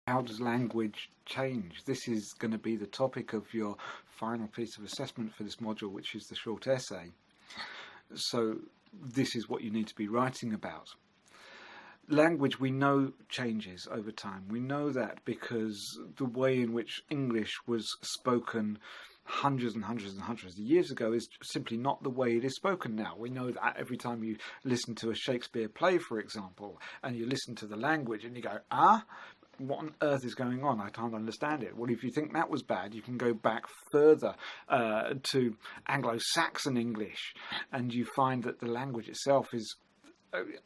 How does language change? This is going to be the topic of your final piece of assessment for this module, which is the short essay. So this is what you need to be writing about. Language, we know, changes over time. We know that because the way in which English was spoken hundreds and hundreds and hundreds of years ago is simply not the way it is spoken now. We know that every time you listen to a Shakespeare play, for example, and you listen to the language and you go, what on earth is going on? I can't understand it. Well, if you think that was bad, you can go back further to Anglo-Saxon English, and you find that the language itself is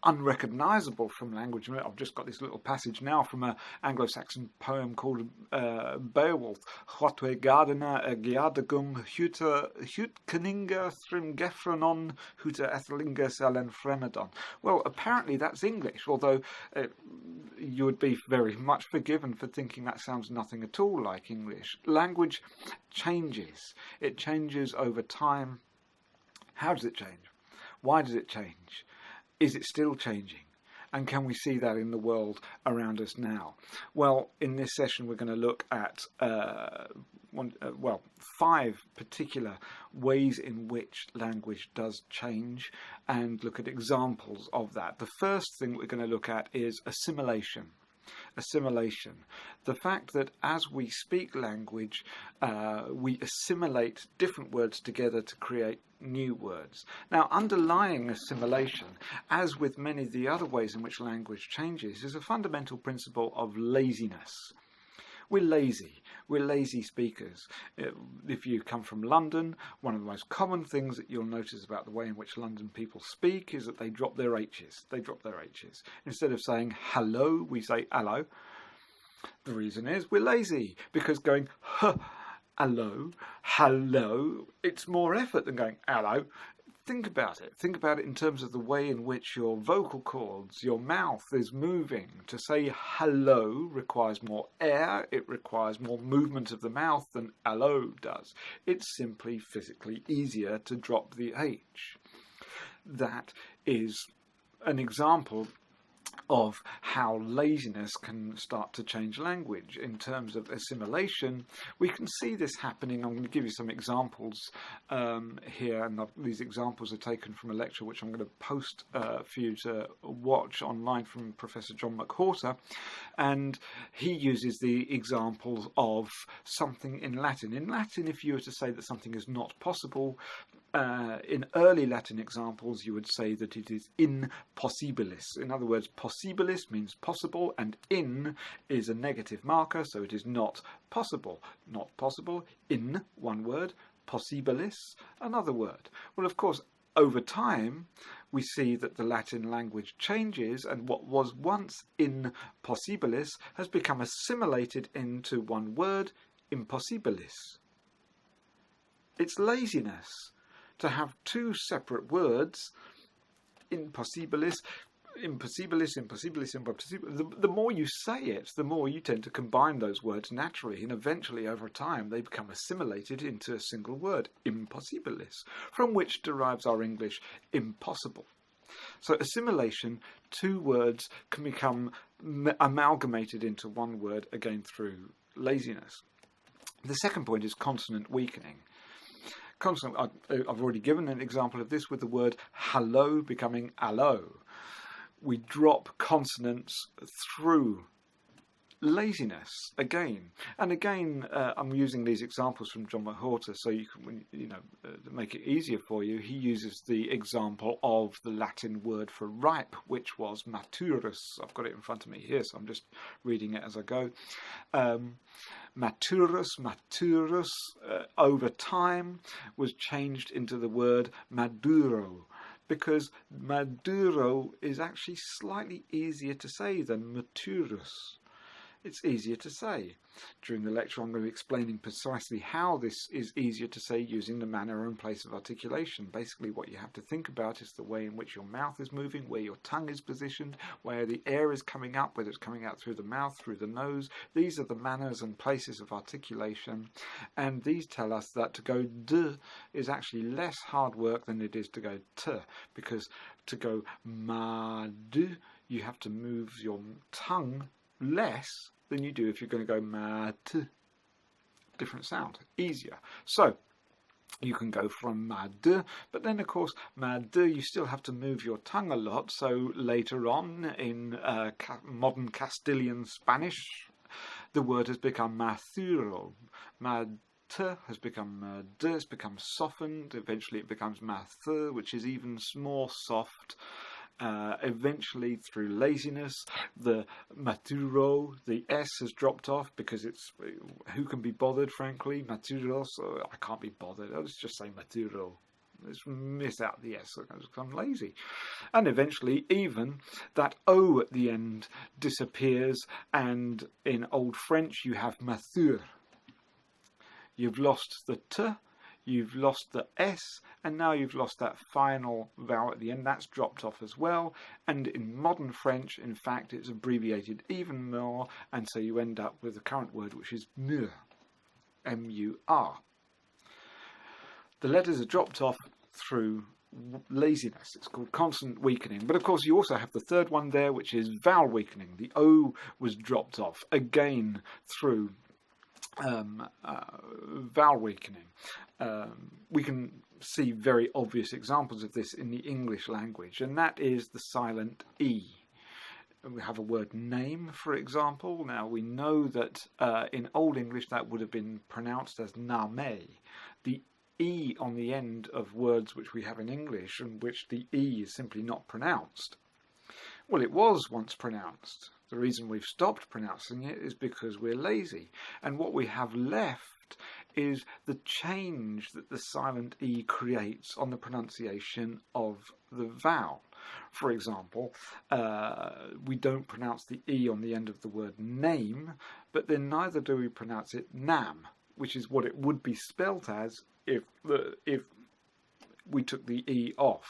unrecognisable from language. I've just got this little passage now from an Anglo-Saxon poem called Beowulf. Hotwe Gardena Giardagum Hut Keninga Thrim Gefrenon Huta Ethelinga Salen Fremedon. Well, apparently that's English, although you would be very much forgiven for thinking that sounds nothing at all like English. Language changes. It changes over time. How does it change? Why does it change? Is it still changing? And can we see that in the world around us now? Well, in this session we're going to look at 5 particular ways in which language does change and look at examples of that. The first thing we're going to look at is assimilation. Assimilation. The fact that as we speak language, we assimilate different words together to create new words. Now, underlying assimilation, as with many of the other ways in which language changes, is a fundamental principle of laziness. We're lazy. We're lazy speakers. If you come from London, one of the most common things that you'll notice about the way in which London people speak is that they drop their H's. They drop their H's. Instead of saying hello, we say hello. The reason is we're lazy, because going hello, it's more effort than going hello. Think about it. Think about it in terms of the way in which your vocal cords, your mouth is moving. To say hello requires more air, it requires more movement of the mouth than hello does. It's simply physically easier to drop the H. That is an example of how laziness can start to change language. In terms of assimilation, we can see this happening. I'm going to give you some examples here, and these examples are taken from a lecture which I'm going to post for you to watch online from Professor John McWhorter, and he uses the examples of something in Latin. In Latin, if you were to say that something is not possible, in early Latin examples, you would say that it is impossibilis. In other words, possibilis means possible, and in is a negative marker, so it is not possible. Not possible, in, one word, possibilis, another word. Well, of course, over time, we see that the Latin language changes, and what was once impossibilis has become assimilated into one word, impossibilis. It's laziness to have two separate words, impossibilis. The more you say it, the more you tend to combine those words naturally, and eventually over time they become assimilated into a single word, impossibilis, from which derives our English impossible. So assimilation, two words can become amalgamated into one word, again through laziness. The second point is consonant weakening. Consonant, I've already given an example of this with the word hello becoming allo. We drop consonants through laziness again and again. I'm using these examples from John McWhorter so you can, to make it easier for you. He uses the example of the Latin word for ripe, which was maturus. I've got it in front of me here, so I'm just reading it as I go. Maturus, over time was changed into the word maduro, because maduro is actually slightly easier to say than maturus. It's easier to say. During the lecture, I'm going to be explaining precisely how this is easier to say using the manner and place of articulation. Basically, what you have to think about is the way in which your mouth is moving, where your tongue is positioned, where the air is coming up, whether it's coming out through the mouth, through the nose. These are the manners and places of articulation, and these tell us that to go d is actually less hard work than it is to go t, because to go ma d, you have to move your tongue less than you do if you're going to go mat. Different sound, easier. So you can go from mad, but then of course mad you still have to move your tongue a lot. So later on in modern Castilian Spanish, the word has become mathuro. Mad has become mad, it's become softened. Eventually it becomes math, which is even more soft. Eventually, through laziness, the maturo, the S has dropped off because it's who can be bothered, frankly. Maturo, so I can't be bothered. Let's just say maturo. Let's miss out the S, I'm lazy. And eventually, even that O at the end disappears, and in Old French, you have mathur. You've lost the T. You've lost the S, and now you've lost that final vowel at the end. That's dropped off as well. And in modern French, in fact, it's abbreviated even more, and so you end up with the current word, which is mur, M-U-R. The letters are dropped off through laziness. It's called consonant weakening. But of course, you also have the third one there, which is vowel weakening. The O was dropped off, again, through vowel weakening. We can see very obvious examples of this in the English language, and that is the silent E. We have a word name, for example. Now we know that in Old English that would have been pronounced as name. The E on the end of words which we have in English, and which the E is simply not pronounced. Well, it was once pronounced. The reason we've stopped pronouncing it is because we're lazy. And what we have left is the change that the silent E creates on the pronunciation of the vowel. For example, we don't pronounce the E on the end of the word name, but then neither do we pronounce it nam, which is what it would be spelt as if we took the E off.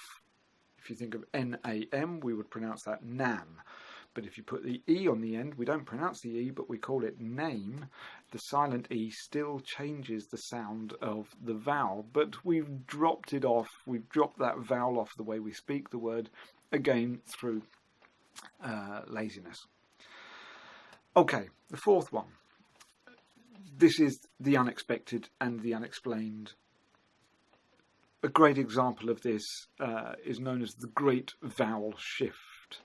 If you think of N-A-M, we would pronounce that nam. But if you put the E on the end, we don't pronounce the E, but we call it name. The silent E still changes the sound of the vowel, but we've dropped it off. We've dropped that vowel off the way we speak the word, again, through laziness. Okay, the fourth one. This is the unexpected and the unexplained. A great example of this is known as the Great Vowel Shift.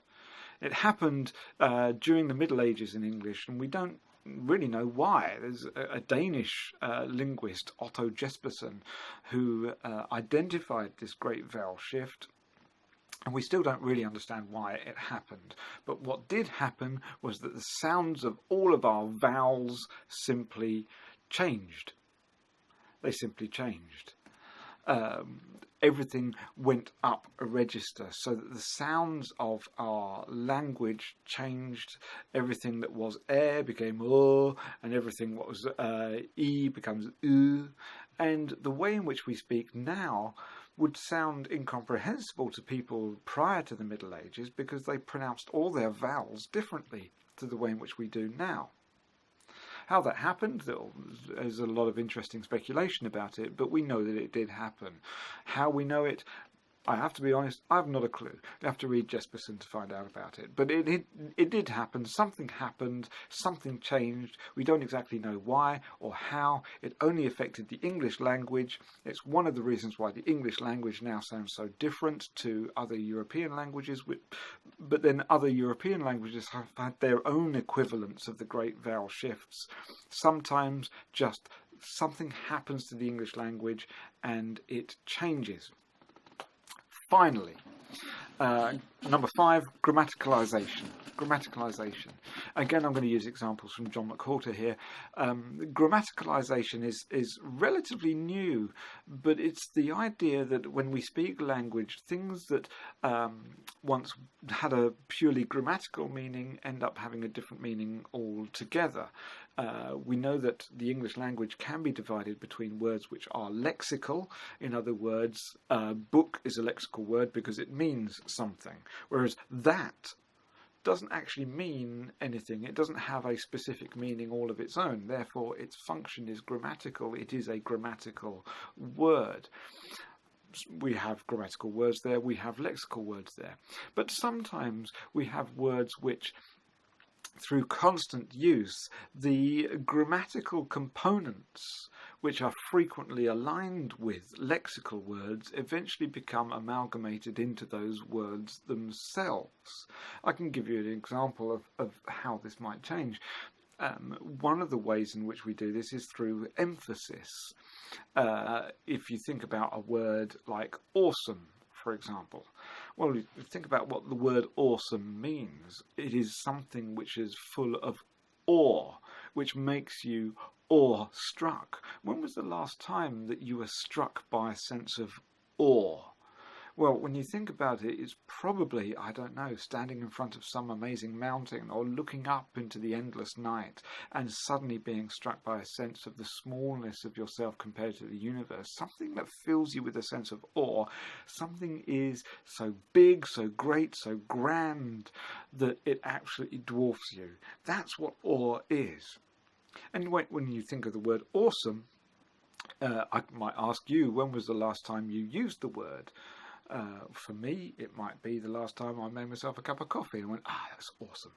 It happened during the Middle Ages in English, and we don't really know why. There's a Danish linguist, Otto Jespersen, who identified this great vowel shift, and we still don't really understand why it happened. But what did happen was that the sounds of all of our vowels simply changed. They simply changed. Everything went up a register, so that the sounds of our language changed. Everything that was air became o, and everything what was e becomes u. And the way in which we speak now would sound incomprehensible to people prior to the Middle Ages, because they pronounced all their vowels differently to the way in which we do now. How that happened, there's a lot of interesting speculation about it, but we know that it did happen. How we know it, I have to be honest, I have not a clue. You have to read Jespersen to find out about it. But it did happen. Something happened. Something changed. We don't exactly know why or how. It only affected the English language. It's one of the reasons why the English language now sounds so different to other European languages. But then other European languages have had their own equivalents of the great vowel shifts. Sometimes just something happens to the English language and it changes. Finally, number 5, grammaticalization. Grammaticalization. Again, I'm going to use examples from John McWhorter here. Grammaticalization is relatively new, but it's the idea that when we speak language, things that once had a purely grammatical meaning end up having a different meaning altogether. We know that the English language can be divided between words which are lexical. In other words, book is a lexical word because it means something, whereas that doesn't actually mean anything. It doesn't have a specific meaning all of its own. Therefore, its function is grammatical. It is a grammatical word. We have grammatical words there. We have lexical words there. But sometimes we have words which through constant use, the grammatical components, which are frequently aligned with lexical words, eventually become amalgamated into those words themselves. I can give you an example of how this might change. One of the ways in which we do this is through emphasis. If you think about a word like awesome, for example, well, think about what the word awesome means. It is something which is full of awe, which makes you awe-struck. When was the last time that you were struck by a sense of awe? Well, when you think about it, it's probably, I don't know, standing in front of some amazing mountain or looking up into the endless night and suddenly being struck by a sense of the smallness of yourself compared to the universe. Something that fills you with a sense of awe. Something is so big, so great, so grand that it absolutely dwarfs you. That's what awe is. And when you think of the word awesome, I might ask you, when was the last time you used the word? For me, it might be the last time I made myself a cup of coffee and went, that's awesome.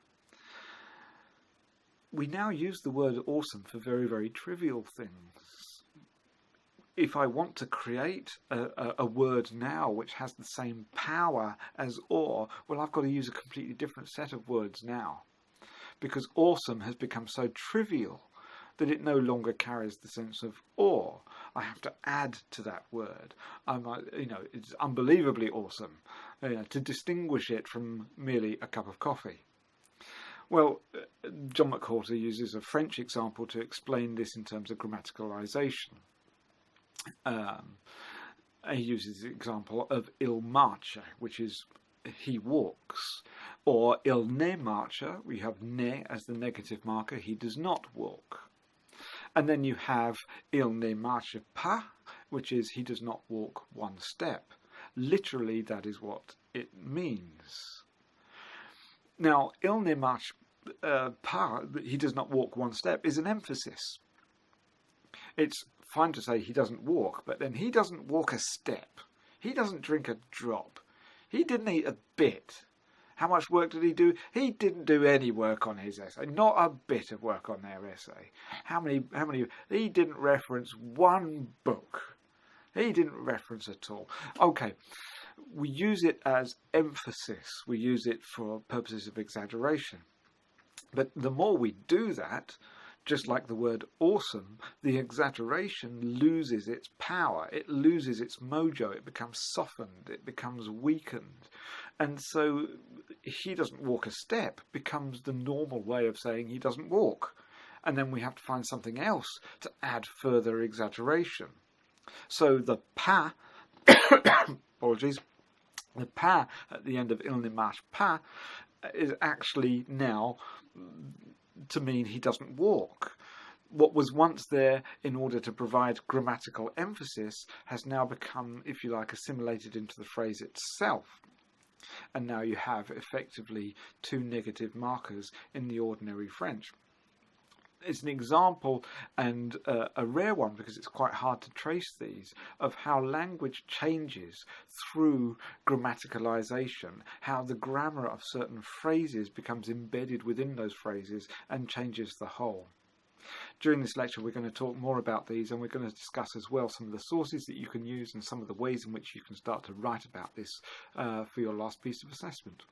We now use the word awesome for very, very trivial things. If I want to create a word now which has the same power as awe, well, I've got to use a completely different set of words now, because awesome has become so trivial that it no longer carries the sense of awe. I have to add to that word. It's unbelievably awesome to distinguish it from merely a cup of coffee. Well, John McWhorter uses a French example to explain this in terms of grammaticalization. He uses the example of il marche, which is he walks, or il ne marche, we have ne as the negative marker, he does not walk. And then you have il ne marche pas, which is he does not walk one step. Literally, that is what it means. Now, il ne marche pas, he does not walk one step, is an emphasis. It's fine to say he doesn't walk, but then he doesn't walk a step. He doesn't drink a drop. He didn't eat a bit. How much work did he do? He didn't do any work on his essay. Not a bit of work on their essay. How many? He didn't reference one book. He didn't reference at all. Okay, we use it as emphasis. We use it for purposes of exaggeration. But the more we do that, just like the word awesome, the exaggeration loses its power. It loses its mojo. It becomes softened. It becomes weakened. And so he doesn't walk a step becomes the normal way of saying he doesn't walk. And then we have to find something else to add further exaggeration. So the pas, apologies, the pas at the end of il ne marche pas is actually now to mean he doesn't walk. What was once there in order to provide grammatical emphasis has now become, if you like, assimilated into the phrase itself. And now you have effectively two negative markers in the ordinary French. It's an example, and a rare one because it's quite hard to trace these, of how language changes through grammaticalization, how the grammar of certain phrases becomes embedded within those phrases and changes the whole. During this lecture we're going to talk more about these, and we're going to discuss as well some of the sources that you can use and some of the ways in which you can start to write about this for your last piece of assessment.